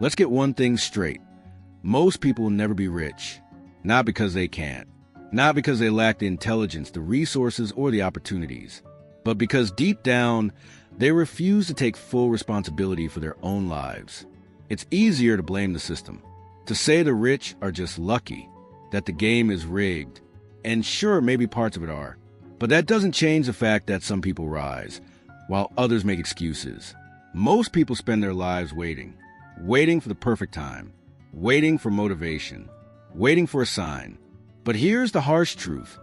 Let's get one thing straight. Most people will never be rich. Not because they can't. Not because they lack the intelligence, the resources, or the opportunities. But because deep down, they refuse to take full responsibility for their own lives. It's easier to blame the system. To say the rich are just lucky, that the game is rigged. And sure, maybe parts of it are. But that doesn't change the fact that some people rise, while others make excuses. Most people spend their lives waiting for the perfect time, waiting for motivation, waiting for a sign. But here's the harsh truth.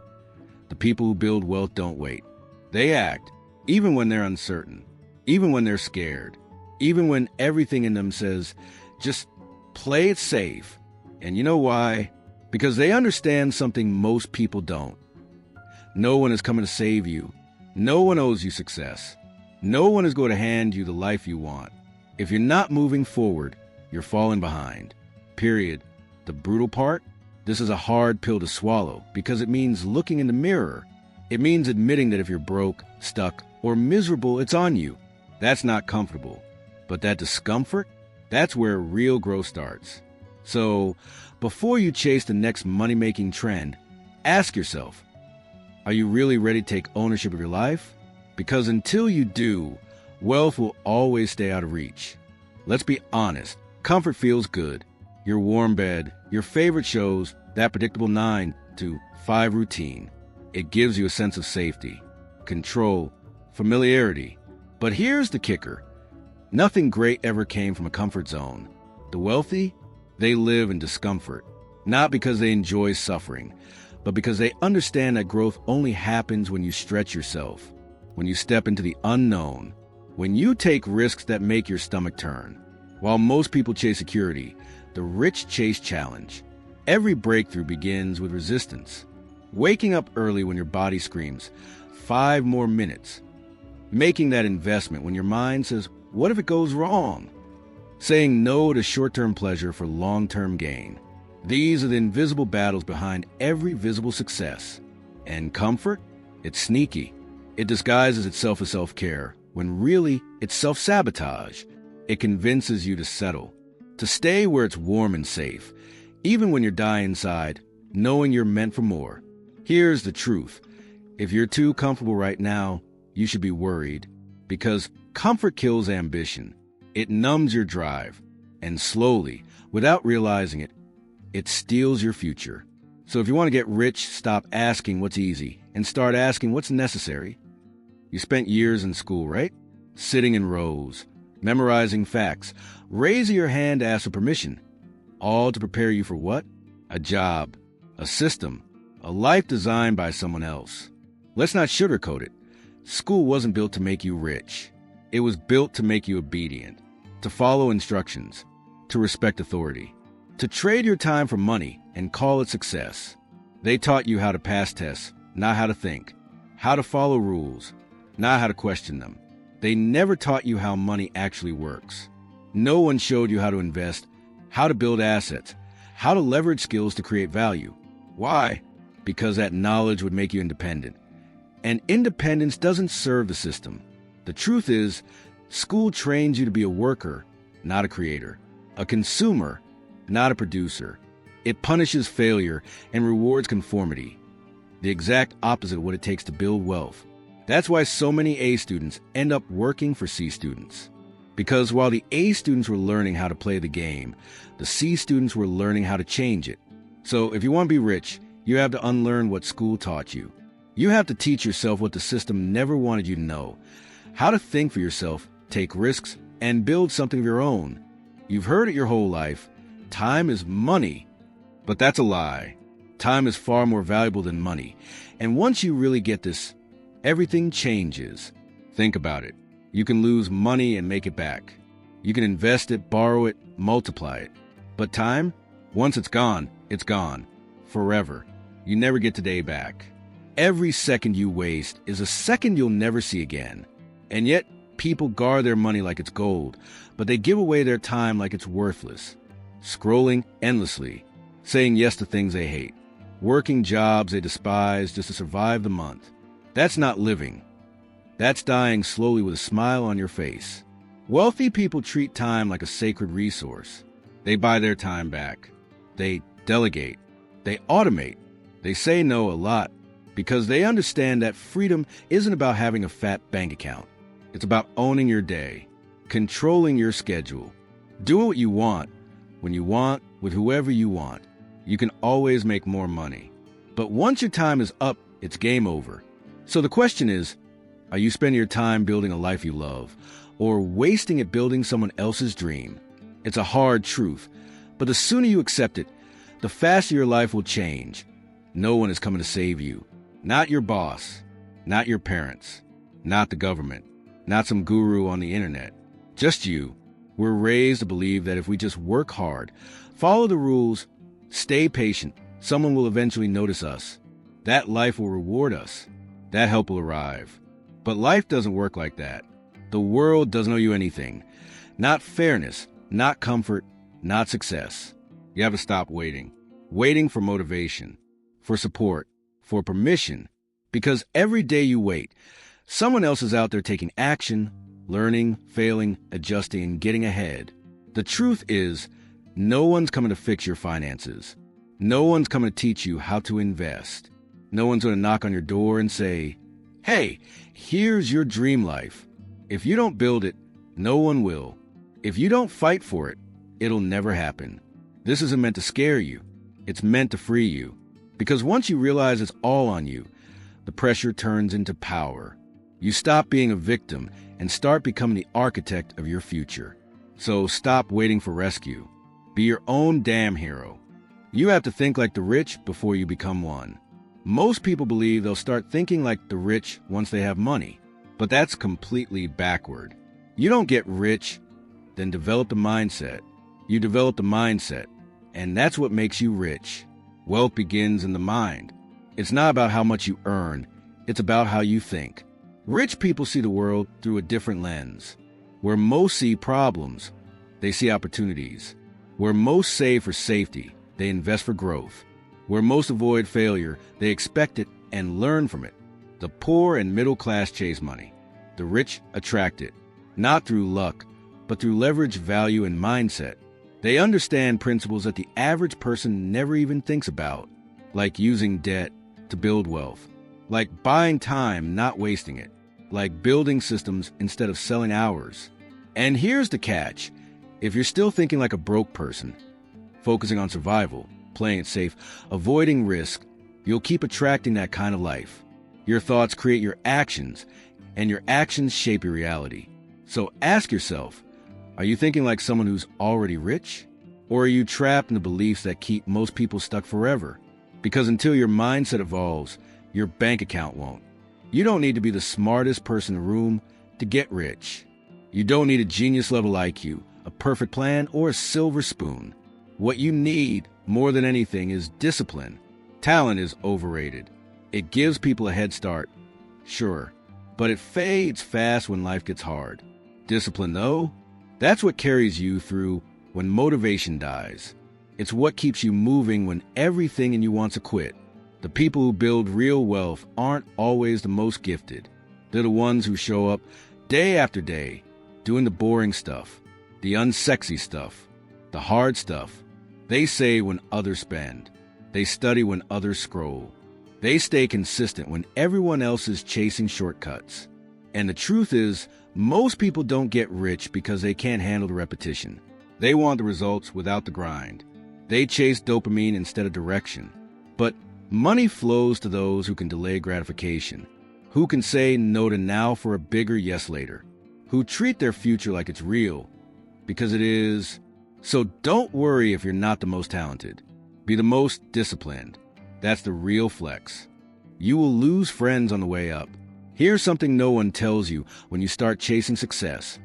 The people who build wealth don't wait. They act, even when they're uncertain, even when they're scared, even when everything in them says, just play it safe. And you know why? Because they understand something most people don't. No one is coming to save you. No one owes you success. No one is going to hand you the life you want. If you're not moving forward, you're falling behind. Period. The brutal part? This is a hard pill to swallow because it means looking in the mirror. It means admitting that if you're broke, stuck, or miserable, it's on you. That's not comfortable. But that discomfort, that's where real growth starts. So, before you chase the next money-making trend, ask yourself, are you really ready to take ownership of your life? Because until you do, wealth will always stay out of reach. Let's be honest, comfort feels good. Your warm bed, your favorite shows, that predictable 9 to 5 routine. It gives you a sense of safety, control, familiarity. But here's the kicker. Nothing great ever came from a comfort zone. The wealthy, they live in discomfort, not because they enjoy suffering, but because they understand that growth only happens when you stretch yourself, when you step into the unknown, when you take risks that make your stomach turn. While most people chase security, the rich chase challenge. Every breakthrough begins with resistance. Waking up early when your body screams, 5 more minutes. Making that investment when your mind says, what if it goes wrong? Saying no to short-term pleasure for long-term gain. These are the invisible battles behind every visible success. And comfort? It's sneaky. It disguises itself as self-care, when really it's self-sabotage. It convinces you to settle, to stay where it's warm and safe, even when you're dying inside, knowing you're meant for more. Here's the truth. If you're too comfortable right now, you should be worried, because comfort kills ambition. It numbs your drive, and slowly, without realizing it, it steals your future. So if you want to get rich, stop asking what's easy and start asking what's necessary. You spent years in school, right? Sitting in rows, memorizing facts, raising your hand to ask for permission. All to prepare you for what? A job, a system, a life designed by someone else. Let's not sugarcoat it. School wasn't built to make you rich. It was built to make you obedient, to follow instructions, to respect authority, to trade your time for money and call it success. They taught you how to pass tests, not how to think, how to follow rules, not how to question them. They never taught you how money actually works. No one showed you how to invest, how to build assets, how to leverage skills to create value. Why? Because that knowledge would make you independent. And independence doesn't serve the system. The truth is, school trains you to be a worker, not a creator, a consumer, not a producer. It punishes failure and rewards conformity, the exact opposite of what it takes to build wealth. That's why so many A students end up working for C students. Because while the A students were learning how to play the game, the C students were learning how to change it. So if you want to be rich, you have to unlearn what school taught you. You have to teach yourself what the system never wanted you to know. How to think for yourself, take risks, and build something of your own. You've heard it your whole life. Time is money. But that's a lie. Time is far more valuable than money. And once you really get this, everything changes. Think about it. You can lose money and make it back. You can invest it, borrow it, multiply it. But time? Once it's gone. Forever. You never get today back. Every second you waste is a second you'll never see again. And yet, people guard their money like it's gold, but they give away their time like it's worthless. Scrolling endlessly, saying yes to things they hate, working jobs they despise just to survive the month. That's not living. That's dying slowly with a smile on your face. Wealthy people treat time like a sacred resource. They buy their time back. They delegate. They automate. They say no a lot because they understand that freedom isn't about having a fat bank account. It's about owning your day, controlling your schedule, doing what you want, when you want, with whoever you want. You can always make more money. But once your time is up, it's game over. So the question is, are you spending your time building a life you love or wasting it building someone else's dream? It's a hard truth, but the sooner you accept it, the faster your life will change. No one is coming to save you. Not your boss, not your parents, not the government, not some guru on the internet. Just you. We're raised to believe that if we just work hard, follow the rules, stay patient, someone will eventually notice us. That life will reward us. That help will arrive. But life doesn't work like that. The world doesn't owe you anything. Not fairness, not comfort, not success. You have to stop waiting. Waiting for motivation, for support, for permission. Because every day you wait, someone else is out there taking action, learning, failing, adjusting, and getting ahead. The truth is, no one's coming to fix your finances. No one's coming to teach you how to invest. No one's going to knock on your door and say, "Hey, here's your dream life." If you don't build it, no one will. If you don't fight for it, it'll never happen. This isn't meant to scare you. It's meant to free you. Because once you realize it's all on you, the pressure turns into power. You stop being a victim and start becoming the architect of your future. So stop waiting for rescue. Be your own damn hero. You have to think like the rich before you become one. Most people believe they'll start thinking like the rich once they have money, but that's completely backward. You don't get rich, then develop the mindset. You develop the mindset, and that's what makes you rich. Wealth begins in the mind. It's not about how much you earn, it's about how you think. Rich people see the world through a different lens. Where most see problems, they see opportunities. Where most save for safety, they invest for growth. Where most avoid failure, they expect it and learn from it. The poor and middle class chase money. The rich attract it, not through luck, but through leverage, value, and mindset. They understand principles that the average person never even thinks about, like using debt to build wealth, like buying time, not wasting it, like building systems instead of selling hours. And here's the catch. If you're still thinking like a broke person, focusing on survival, playing it safe, avoiding risk, you'll keep attracting that kind of life. Your thoughts create your actions, and your actions shape your reality. So ask yourself, are you thinking like someone who's already rich? Or are you trapped in the beliefs that keep most people stuck forever? Because until your mindset evolves, your bank account won't. You don't need to be the smartest person in the room to get rich. You don't need a genius-level IQ, a perfect plan, or a silver spoon. What you need, more than anything, is discipline. Talent is overrated. It gives people a head start, sure, but it fades fast when life gets hard. Discipline, though, that's what carries you through when motivation dies. It's what keeps you moving when everything in you wants to quit. The people who build real wealth aren't always the most gifted. They're the ones who show up day after day, doing the boring stuff, the unsexy stuff, the hard stuff. They save when others spend. They study when others scroll. They stay consistent when everyone else is chasing shortcuts. And the truth is, most people don't get rich because they can't handle the repetition. They want the results without the grind. They chase dopamine instead of direction. But money flows to those who can delay gratification, who can say no to now for a bigger yes later, who treat their future like it's real, because it is. So don't worry if you're not the most talented. Be the most disciplined. That's the real flex. You will lose friends on the way up. Here's something no one tells you when you start chasing success.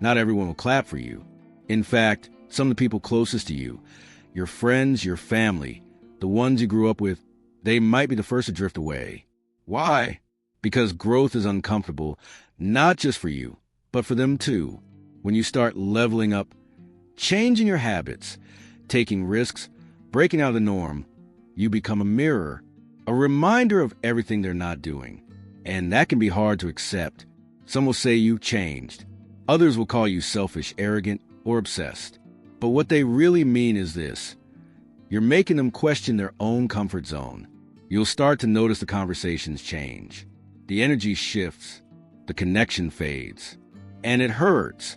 Not everyone will clap for you. In fact, some of the people closest to you, your friends, your family, the ones you grew up with, they might be the first to drift away. Why? Because growth is uncomfortable, not just for you, but for them too. When you start leveling up, changing your habits, taking risks, breaking out of the norm, you become a mirror, a reminder of everything they're not doing. And that can be hard to accept. Some will say you've changed. Others will call you selfish, arrogant, or obsessed. But what they really mean is this: you're making them question their own comfort zone. You'll start to notice the conversations change. The energy shifts. The connection fades. And it hurts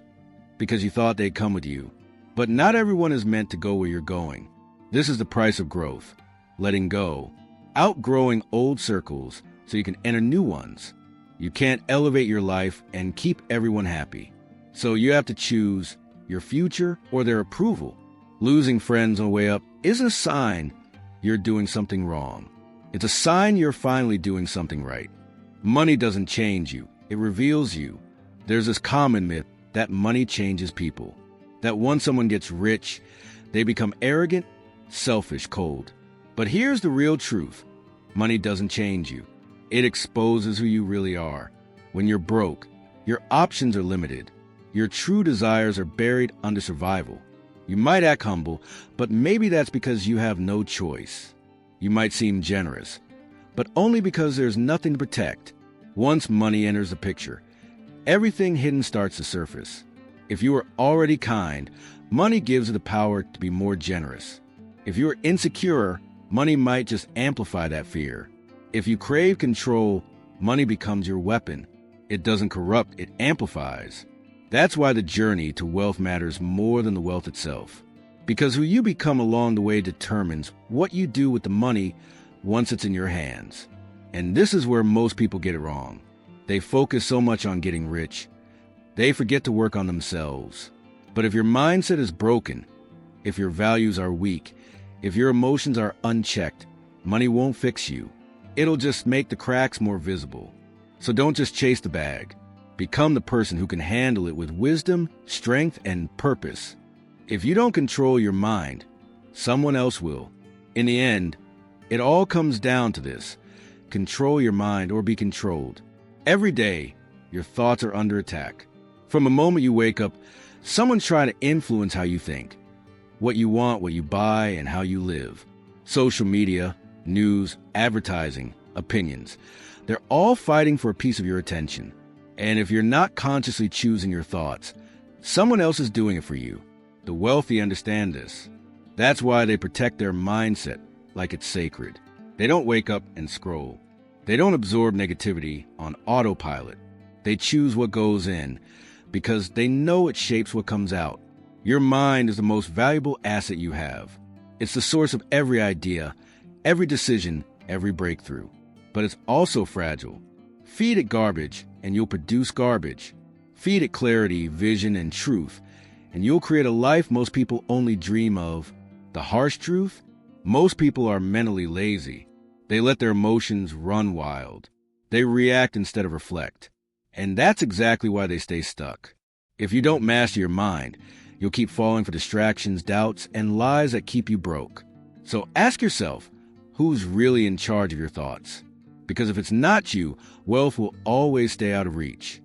because you thought they'd come with you. But not everyone is meant to go where you're going. This is the price of growth. Letting go. Outgrowing old circles so you can enter new ones. You can't elevate your life and keep everyone happy. So you have to choose your future or their approval. Losing friends on the way up isn't a sign you're doing something wrong. It's a sign you're finally doing something right. Money doesn't change you. It reveals you. There's this common myth that money changes people. That once someone gets rich, they become arrogant, selfish, cold. But here's the real truth. Money doesn't change you. It exposes who you really are. When you're broke, your options are limited. Your true desires are buried under survival. You might act humble, but maybe that's because you have no choice. You might seem generous, but only because there's nothing to protect. Once money enters the picture, everything hidden starts to surface. If you are already kind, money gives you the power to be more generous. If you are insecure, money might just amplify that fear. If you crave control, money becomes your weapon. It doesn't corrupt, it amplifies. That's why the journey to wealth matters more than the wealth itself. Because who you become along the way determines what you do with the money once it's in your hands. And this is where most people get it wrong. They focus so much on getting rich, they forget to work on themselves. But if your mindset is broken, if your values are weak, if your emotions are unchecked, money won't fix you. It'll just make the cracks more visible. So don't just chase the bag. Become the person who can handle it with wisdom, strength, and purpose. If you don't control your mind, someone else will. In the end, it all comes down to this: control your mind or be controlled. Every day, your thoughts are under attack. From the moment you wake up, someone's trying to influence how you think, what you want, what you buy, and how you live. Social media, news, advertising, opinions, they're all fighting for a piece of your attention. And if you're not consciously choosing your thoughts, someone else is doing it for you. The wealthy understand this. That's why they protect their mindset like it's sacred. They don't wake up and scroll. They don't absorb negativity on autopilot. They choose what goes in because they know it shapes what comes out. Your mind is the most valuable asset you have. It's the source of every idea, every decision, every breakthrough. But it's also fragile. Feed it garbage, and you'll produce garbage. Feed it clarity, vision, and truth, and you'll create a life most people only dream of. The harsh truth? Most people are mentally lazy. They let their emotions run wild. They react instead of reflect. And that's exactly why they stay stuck. If you don't master your mind, you'll keep falling for distractions, doubts, and lies that keep you broke. So ask yourself, who's really in charge of your thoughts? Because if it's not you, wealth will always stay out of reach.